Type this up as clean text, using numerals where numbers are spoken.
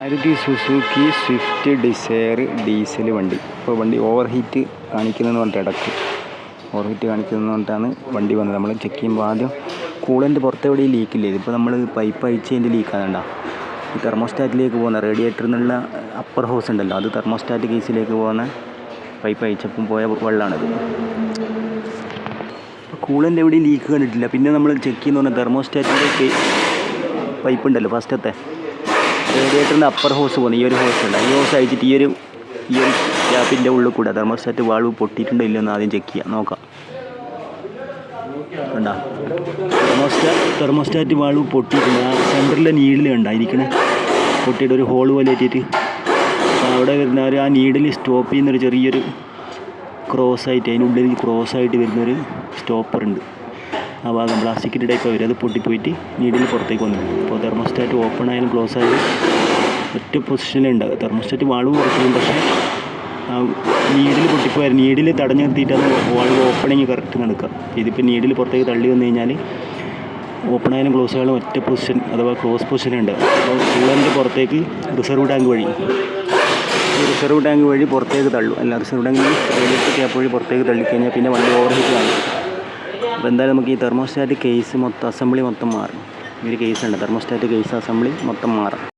Maruti Suzuki Swift Dzire diesel വണ്ടി. ഇപ്പോൾ വണ്ടി ഓവർ ഹീറ്റ് കാണിക്കുന്നതെന്ന് പറഞ്ഞിട്ട് ഇടയ്ക്ക് ഓവർ ഹീറ്റ് കാണിക്കുന്നതെന്ന് പറഞ്ഞിട്ടാണ് വണ്ടി വന്നത്. നമ്മൾ ചെക്ക് ചെയ്യുമ്പോൾ ആദ്യം കൂളൻ്റ് പുറത്തെവിടെയും ലീക്കില്ല. ഇതിപ്പോൾ നമ്മൾ പൈപ്പ് അയച്ചതിൻ്റെ ലീക്കാകണ്ട. ഈ തെർമോസ്റ്റാറ്റിലേക്ക് പോകുന്ന റേഡിയേറ്ററിൽ നിന്നുള്ള അപ്പർ ഹോസ് ഉണ്ടല്ലോ, അത് തെർമോസ്റ്റാറ്റ് കേസിലേക്ക് പോകുന്ന പൈപ്പ് അയച്ചപ്പം പോയ വെള്ളമാണിത്. ഇപ്പോൾ കൂളൻ്റ് എവിടെയും ലീക്ക് കണ്ടിട്ടില്ല. പിന്നെ നമ്മൾ ചെക്ക് ചെയ്യുന്ന പറഞ്ഞാൽ തെർമോസ്റ്റാറ്റിൻ്റെ പൈപ്പ് ഉണ്ടല്ലോ, ഫസ്റ്റത്തെ റേഡിയേറ്ററിൻ്റെ അപ്പർ ഹോസ് പോകുന്നത്, ഈ ഒരു ഹോസ് ഉണ്ട്. ഈ ഹോസ് അയച്ചിട്ട് ഈ ഒരു ഗ്യാപ്പിൻ്റെ ഉള്ളിൽ കൂടെ തെർമോസ്റ്റാറ്റ് വാൾവ് പൊട്ടിയിട്ടുണ്ടോ ഇല്ലെന്ന് ആദ്യം ചെക്ക് ചെയ്യാം, നോക്കാം. കണ്ടാ തെർമോസ്റ്റാറ്റ് വാൾവ് പൊട്ടിയിട്ടുണ്ട്. ആ സെൻറ്ററിലെ നീഡിൽ ഉണ്ടായിരിക്കണേ പൊട്ടിയിട്ട് ഒരു ഹോൾ പോലെ ഇട്ടിട്ട് അവിടെ വരുന്ന ആ നീഡിൽ സ്റ്റോപ്പ് ചെയ്യുന്നൊരു ചെറിയൊരു ക്രോസായിട്ട്, അതിനുള്ളിൽ ക്രോസായിട്ട് വരുന്നൊരു സ്റ്റോപ്പറുണ്ട്. ആ ഭാഗം പ്ലാസ്റ്റിക്കിൻ്റെ ടൈപ്പ് വരും, അത് പൊട്ടിപ്പോയിട്ട് നീഡിൽ പുറത്തേക്ക് വന്നു. അപ്പോൾ തെർമോസ്റ്റാറ്റ് ഓപ്പൺ ആയാലും ക്ലോസ് ആയാലും ഒറ്റ പൊസിഷനിലുണ്ടാകും. തെർമോസ്റ്റാറ്റ് വാൾവ് കുറയ്ക്കും, പക്ഷേ നീഡിൽ പൊട്ടിപ്പോയാൽ നീഡിൽ തടഞ്ഞു നിർത്തിയിട്ടാണ് വാൾവ് ഓപ്പണിങ് കറക്റ്റ് നടക്കുക. ഇതിപ്പോൾ നീഡിൽ പുറത്തേക്ക് തള്ളി വന്നു കഴിഞ്ഞാൽ ഓപ്പൺ ആയാലും ക്ലോസ് ആയാലും ഒറ്റ പൊസിഷൻ അഥവാ ക്ലോസ് പൊസിഷൻ ഉണ്ട്. അപ്പോൾ കൂളൻ്റ് പുറത്തേക്ക് റിസർവ് ടാങ്ക് വഴി പുറത്തേക്ക് തള്ളും. അല്ല, റിസർവ് ടാങ്കിൽ റേഡിയേറ്റർ ക്യാപ്പ് വഴി പുറത്തേക്ക് തള്ളിക്കഴിഞ്ഞാൽ പിന്നെ വണ്ടി ഓവർ ഹീറ്റ് കാണും. അപ്പോൾ എന്തായാലും നമുക്ക് ഈ തെർമോസ്റ്റാറ്റ് കേസ് അസംബ്ലി മൊത്തം മാറും. ഒരു കേസുണ്ട്, തെർമോസ്റ്റാറ്റ് കേസ് അസംബ്ലി മൊത്തം മാറും.